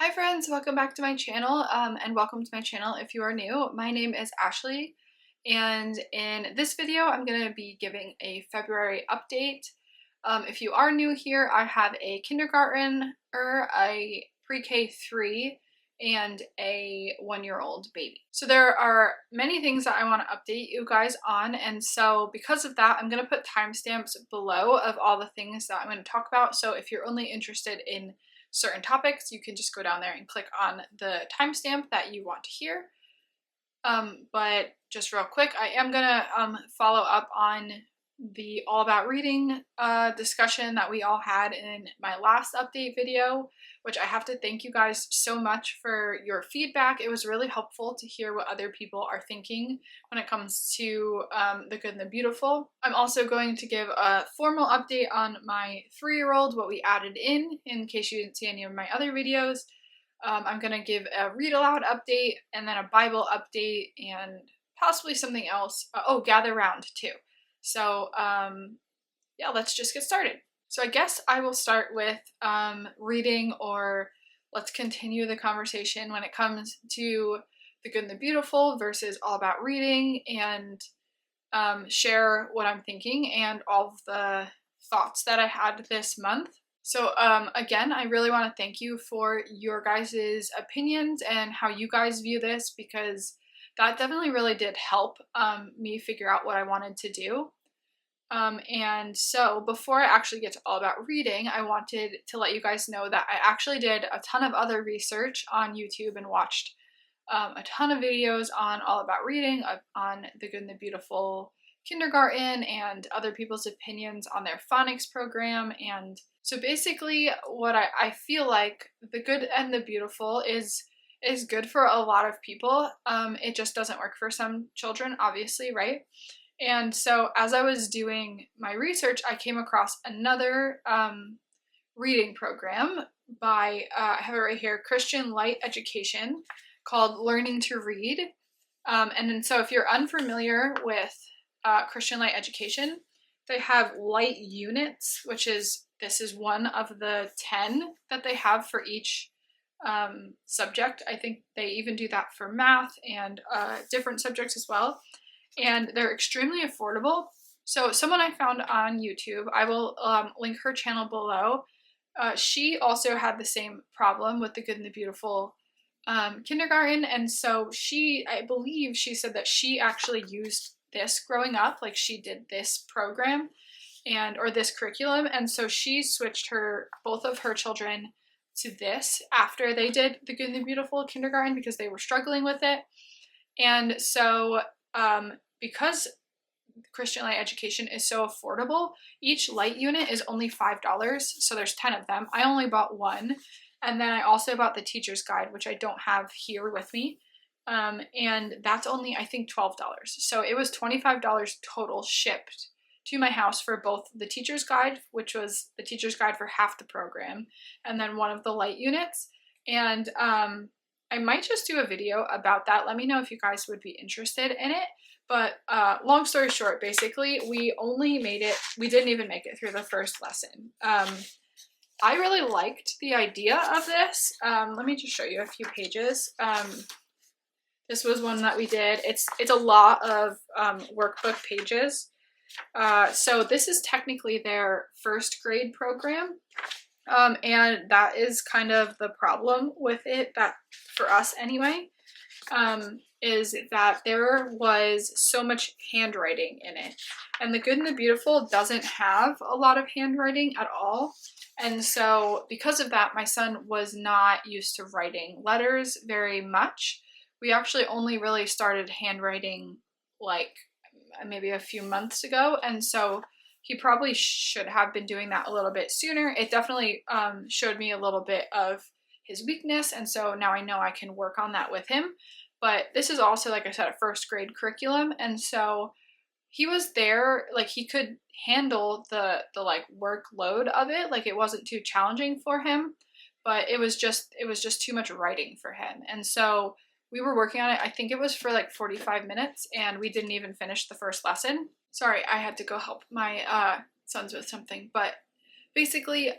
Hi friends, welcome back to my channel and welcome to my channel if you are new. My name is Ashley and in this video I'm going to be giving a February update. If you are new here, I have a kindergartner, a pre-K 3, and a 1-year-old baby. So there are many things that I want to update you guys on, and so because of that I'm going to put timestamps below of all the things that I'm going to talk about. So if you're only interested in certain topics, you can just go down there and click on the timestamp that you want to hear. But just real quick, I am gonna follow up on the All About Reading discussion that we all had in my last update video, which I have to thank you guys so much for your feedback. It was really helpful to hear what other people are thinking when it comes to The Good and the Beautiful. I'm also going to give a formal update on my 3-year-old, what we added in case you didn't see any of my other videos. I'm going to give a read aloud update and then a Bible update and possibly something else. Gather round too. So yeah, let's just get started. So I guess I will start with reading, or let's continue the conversation when it comes to The Good and the Beautiful versus All About Reading, and share what I'm thinking and all of the thoughts that I had this month. So again, I really want to thank you for your guys' opinions and how you guys view this, because that definitely really did help me figure out what I wanted to do. And so before I actually get to All About Reading, I wanted to let you guys know that I actually did a ton of other research on YouTube and watched a ton of videos on All About Reading, on The Good and the Beautiful kindergarten, and other people's opinions on their phonics program. And so basically what I feel like The Good and the Beautiful is good for a lot of people. It just doesn't work for some children, obviously, right? And so as I was doing my research, I came across another reading program by, I have it right here, Christian Light Education, called Learning to Read. And then so if you're unfamiliar with Christian Light Education, they have light units, this is one of the 10 that they have for each subject. I think they even do that for math and different subjects as well. And they're extremely affordable. So someone I found on YouTube, I will link her channel below. She also had the same problem with The Good and the Beautiful kindergarten, and so I believe she said that she actually used this growing up, like she did this program or this curriculum, and so she switched both of her children to this after they did The Good and the Beautiful kindergarten because they were struggling with it. And so because Christian Light Education is so affordable, each light unit is only $5, so there's 10 of them. I only bought one, and then I also bought the teacher's guide, which I don't have here with me, and that's only, I think, $12. So it was $25 total shipped to my house for both the teacher's guide, which was the teacher's guide for half the program, and then one of the light units. And I might just do a video about that. Let me know if you guys would be interested in it. But long story short, basically, we didn't even make it through the first lesson. I really liked the idea of this. Let me just show you a few pages. This was one that we did. It's a lot of workbook pages. So this is technically their first grade program. And that is kind of the problem with it, that for us anyway, is that there was so much handwriting in it. And The Good and the Beautiful doesn't have a lot of handwriting at all. And so because of that, my son was not used to writing letters very much. We actually only really started handwriting like maybe a few months ago. And so he probably should have been doing that a little bit sooner. It definitely showed me a little bit of his weakness, and so now I know I can work on that with him. But this is also, like I said, a first grade curriculum, and so he was there, like he could handle the like workload of it, like it wasn't too challenging for him, but it was just too much writing for him. And so we were working on it, I think it was for like 45 minutes, and we didn't even finish the first lesson. Sorry, I had to go help my sons with something, but basically,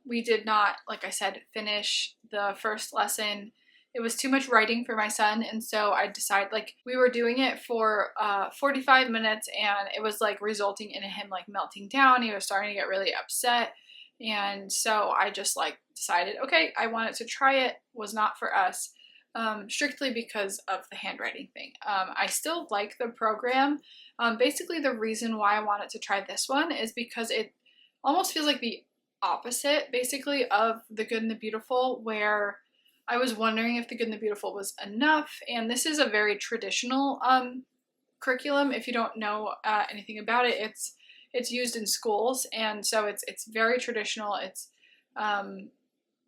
we did not, like I said, finish the first lesson. It was too much writing for my son, and so I decided, like, we were doing it for 45 minutes, and it was like resulting in him like melting down. He was starting to get really upset, and so I just like decided, okay, I wanted to try it. Was not for us, strictly because of the handwriting thing. I still like the program. Basically, the reason why I wanted to try this one is because it almost feels like the opposite, basically, of The Good and the Beautiful, where I was wondering if The Good and the Beautiful was enough. And this is a very traditional curriculum. If you don't know anything about it, it's used in schools, and so it's very traditional. It's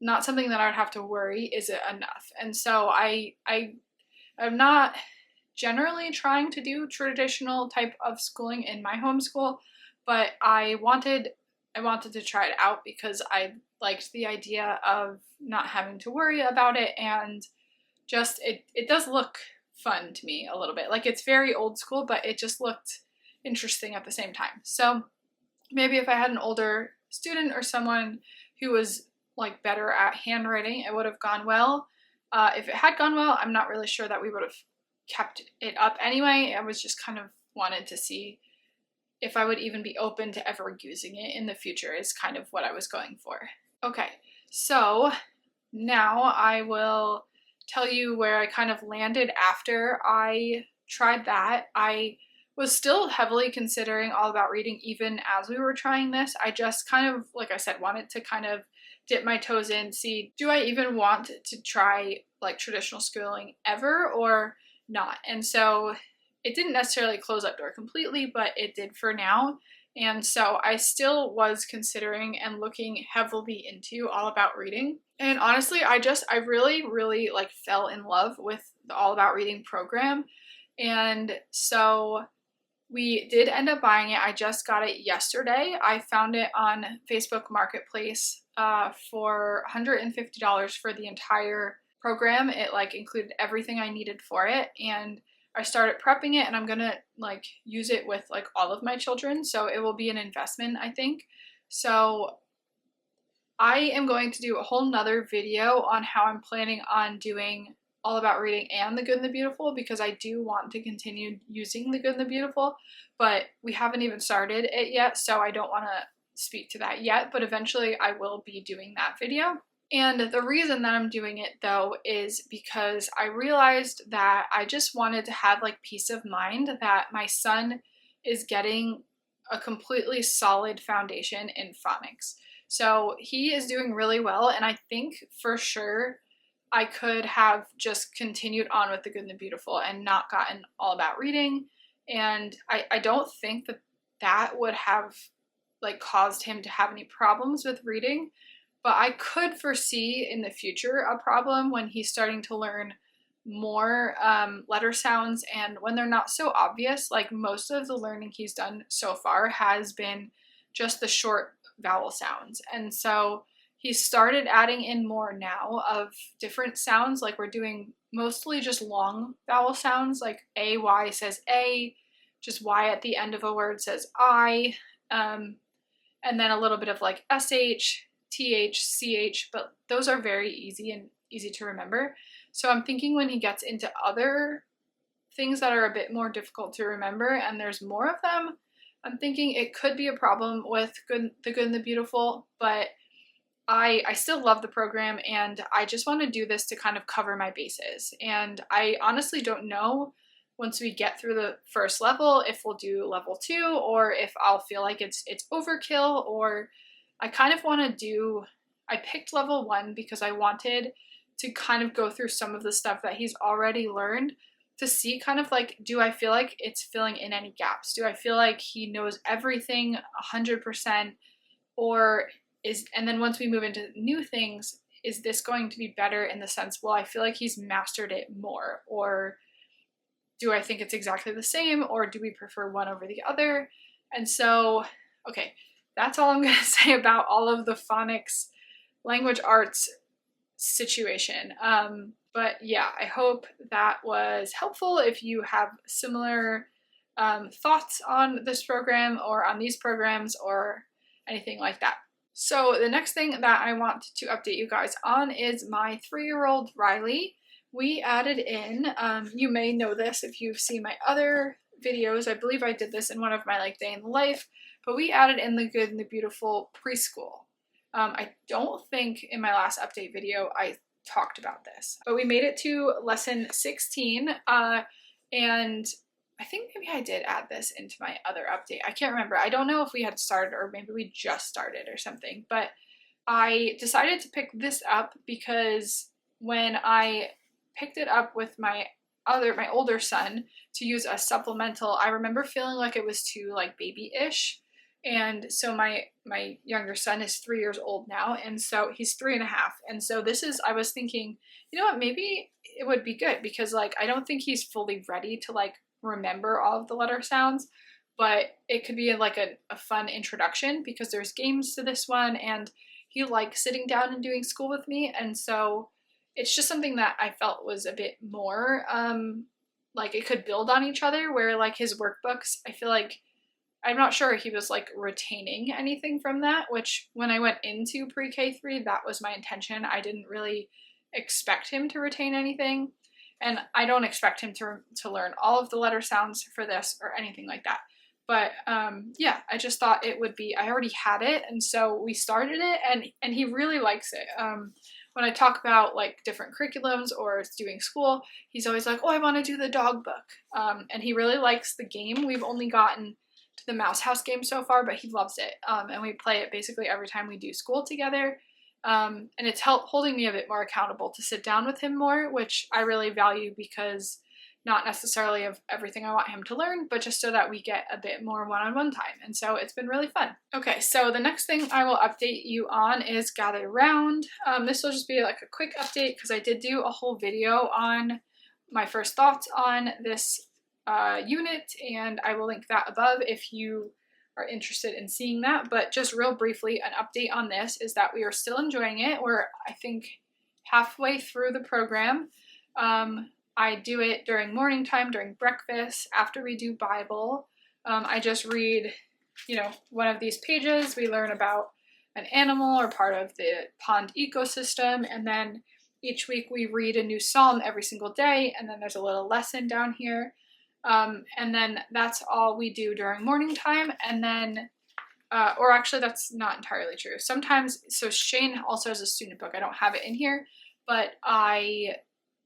not something that I would have to worry, is it enough? And so I'm not generally trying to do traditional type of schooling in my homeschool, but I wanted to try it out because I liked the idea of not having to worry about it, and just it does look fun to me a little bit. Like, it's very old school, but it just looked interesting at the same time. So maybe if I had an older student or someone who was like better at handwriting, it would have gone well. If it had gone well, I'm not really sure that we would have kept it up anyway. I was just kind of wanted to see if I would even be open to ever using it in the future, is kind of what I was going for. Okay, so now I will tell you where I kind of landed after I tried that. I was still heavily considering All About Reading even as we were trying this. I just kind of, like I said, wanted to kind of dip my toes in, see, do I even want to try like traditional schooling ever or not? And so it didn't necessarily close that door completely, but it did for now. And so I still was considering and looking heavily into All About Reading. And honestly, I really, really like fell in love with the All About Reading program. And so we did end up buying it. I just got it yesterday. I found it on Facebook Marketplace for $150 for the entire program. It like included everything I needed for it, and I started prepping it, and I'm gonna like use it with like all of my children, so it will be an investment, I think. So I am going to do a whole nother video on how I'm planning on doing All About Reading and The Good and the Beautiful, because I do want to continue using The Good and the Beautiful, but we haven't even started it yet, so I don't want to speak to that yet, but eventually I will be doing that video. And the reason that I'm doing it though is because I realized that I just wanted to have like peace of mind that my son is getting a completely solid foundation in phonics. So he is doing really well, and I think for sure I could have just continued on with The Good and the Beautiful and not gotten All About Reading. And I don't think that would have like caused him to have any problems with reading. But I could foresee in the future a problem when he's starting to learn more letter sounds, and when they're not so obvious. Like, most of the learning he's done so far has been just the short vowel sounds. And so he started adding in more now of different sounds. Like, we're doing mostly just long vowel sounds, like A-Y says A, just Y at the end of a word says I, and then a little bit of like SH, TH, CH, but those are very easy to remember. So I'm thinking when he gets into other things that are a bit more difficult to remember and there's more of them, I'm thinking it could be a problem with The Good and the Beautiful, but I still love the program, and I just want to do this to kind of cover my bases. And I honestly don't know, once we get through the first level, if we'll do level 2 or if I'll feel like it's overkill, or I kind of want to I picked level 1 because I wanted to kind of go through some of the stuff that he's already learned to see kind of like, do I feel like it's filling in any gaps? Do I feel like he knows everything 100%? Or and then once we move into new things, is this going to be better in the sense, well, I feel like he's mastered it more? Or do I think it's exactly the same? Or do we prefer one over the other? And so, okay, that's all I'm going to say about all of the phonics language arts situation. But yeah, I hope that was helpful. If you have similar thoughts on this program or on these programs or anything like that. So the next thing that I want to update you guys on is my 3-year-old Riley. We added in, you may know this if you've seen my other videos, I believe I did this in one of my like day in the life, but we added in the Good and the Beautiful Preschool. I don't think in my last update video I talked about this, but we made it to lesson 16, and I think maybe I did add this into my other update. I can't remember. I don't know if we had started or maybe we just started or something, but I decided to pick this up because when I picked it up with my older son to use a supplemental, I remember feeling like it was too like baby-ish. And so my younger son is 3 years old now, and so he's 3.5. And so I was thinking, you know what, maybe it would be good because like I don't think he's fully ready to like remember all of the letter sounds, but it could be like a fun introduction because there's games to this one and he likes sitting down and doing school with me. And so it's just something that I felt was a bit more like it could build on each other, where like his workbooks, I feel like I'm not sure he was like retaining anything from that, which when I went into pre-K 3, that was my intention. I didn't really expect him to retain anything. And I don't expect him to learn all of the letter sounds for this or anything like that. But yeah, I just thought it would be, I already had it, and so we started it, and he really likes it. When I talk about like different curriculums or doing school, he's always like, oh, I want to do the dog book. And he really likes the game. We've only gotten to the Mouse House game so far, but he loves it. And we play it basically every time we do school together. And it's holding me a bit more accountable to sit down with him more, which I really value because not necessarily of everything I want him to learn, but just so that we get a bit more one-on-one time. And so it's been really fun. Okay, so the next thing I will update you on is Gather Round. This will just be like a quick update because I did do a whole video on my first thoughts on this unit, and I will link that above if you are interested in seeing that. But just real briefly, an update on this is that we are still enjoying it. We're, I think, halfway through the program. I do it during morning time, during breakfast, after we do Bible. I just read, you know, one of these pages. We learn about an animal or part of the pond ecosystem, and then each week we read a new psalm every single day, and then there's a little lesson down here. And then that's all we do during morning time, and then, or actually that's not entirely true. Sometimes, so Shane also has a student book. I don't have it in here, but I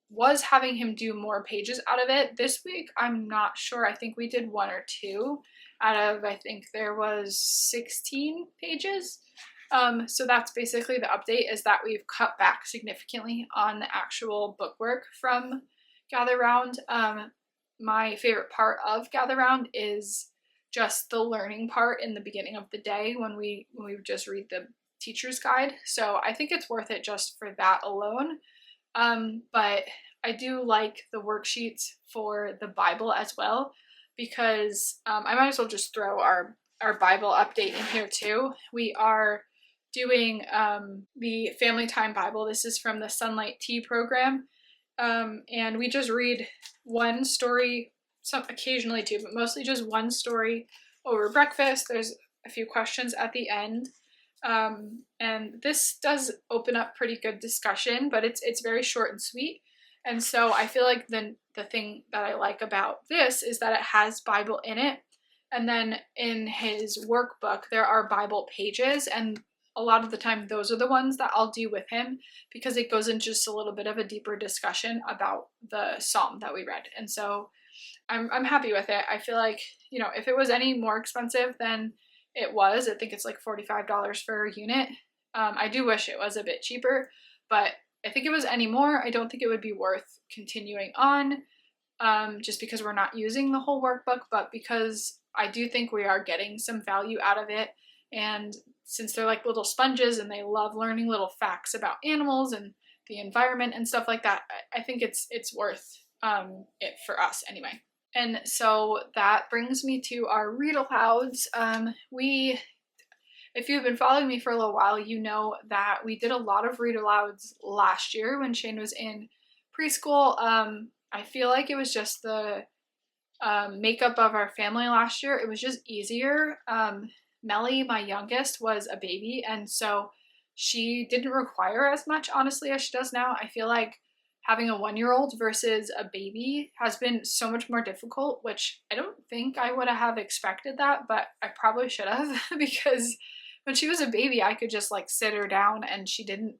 was having him do more pages out of it. This week, I'm not sure. I think we did 1 or 2 out of, I think there was 16 pages. So that's basically the update, is that we've cut back significantly on the actual bookwork from Gather Round. My favorite part of Gather Round is just the learning part in the beginning of the day when we just read the teacher's guide. So I think it's worth it just for that alone. But I do like the worksheets for the Bible as well, because I might as well just throw our Bible update in here too. We are doing the Family Time Bible. This is from the Sunlight Tea program. And we just read one story, some occasionally two, but mostly just one story over breakfast. There's a few questions at the end. And this does open up pretty good discussion, but it's very short and sweet. And so I feel like the thing that I like about this is that it has Bible in it. And then in his workbook, there are Bible pages, and a lot of the time those are the ones that I'll do with him because it goes into just a little bit of a deeper discussion about the psalm that we read. And so I'm happy with it. I feel like, you know, if it was any more expensive than it was, I think it's like $45 for a unit. I do wish it was a bit cheaper, but I think if it was any more, I don't think it would be worth continuing on, just because we're not using the whole workbook, but because I do think we are getting some value out of it. And since they're like little sponges and they love learning little facts about animals and the environment and stuff like that, I think it's worth it for us anyway. And so that brings me to our read alouds. If you've been following me for a little while, you know that we did a lot of read alouds last year when Shane was in preschool. I feel like it was just the makeup of our family last year. It was just easier. Melly, my youngest, was a baby, and so she didn't require as much, honestly, as she does now. I feel like having a 1-year-old versus a baby has been so much more difficult, which I don't think I would have expected that, but I probably should have because when she was a baby, I could just like sit her down and she didn't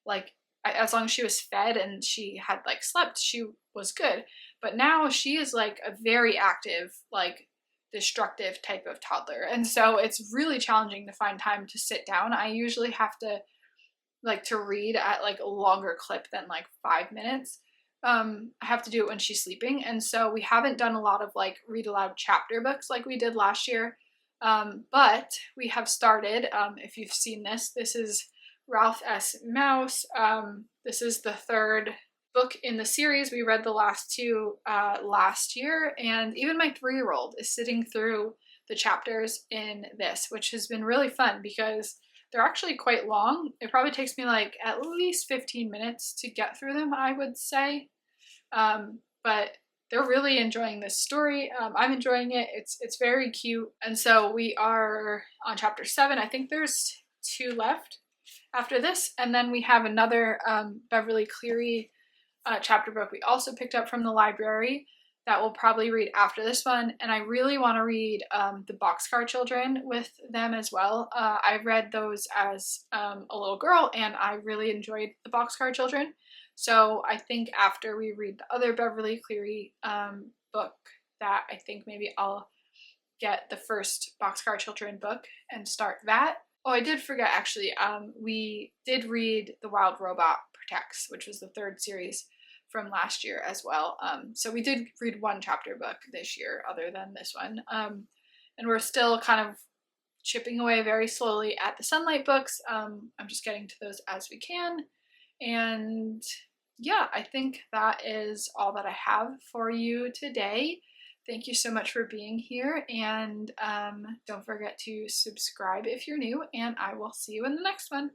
like, as long as she was fed and she had like slept, she was good. But now she is like a very active, like destructive type of toddler. And so it's really challenging to find time to sit down. I usually have to like to read at like a longer clip than like 5 minutes. I have to do it when she's sleeping. And so we haven't done a lot of like read aloud chapter books like we did last year. But we have started, if you've seen this, this is Ralph S. Mouse. This is the third book in the series. We read the last two last year, and even my 3-year-old is sitting through the chapters in this, which has been really fun because they're actually quite long. It probably takes me like at least 15 minutes to get through them, I would say. But they're really enjoying this story. I'm enjoying it. It's very cute. And so we are on chapter 7. I think there's 2 left after this. And then we have another Beverly Cleary chapter book we also picked up from the library that we'll probably read after this one. And I really want to read the Boxcar Children with them as well. I read those as a little girl and I really enjoyed the Boxcar Children. So I think after we read the other Beverly Cleary book that I think maybe I'll get the first Boxcar Children book and start that. Oh, I did forget actually, we did read The Wild Robot Protects, which was the 3rd series from last year as well. So we did read 1 chapter book this year other than this one. And we're still kind of chipping away very slowly at the Sunlight books. I'm just getting to those as we can. And yeah, I think that is all that I have for you today. Thank you so much for being here, and don't forget to subscribe if you're new, and I will see you in the next one.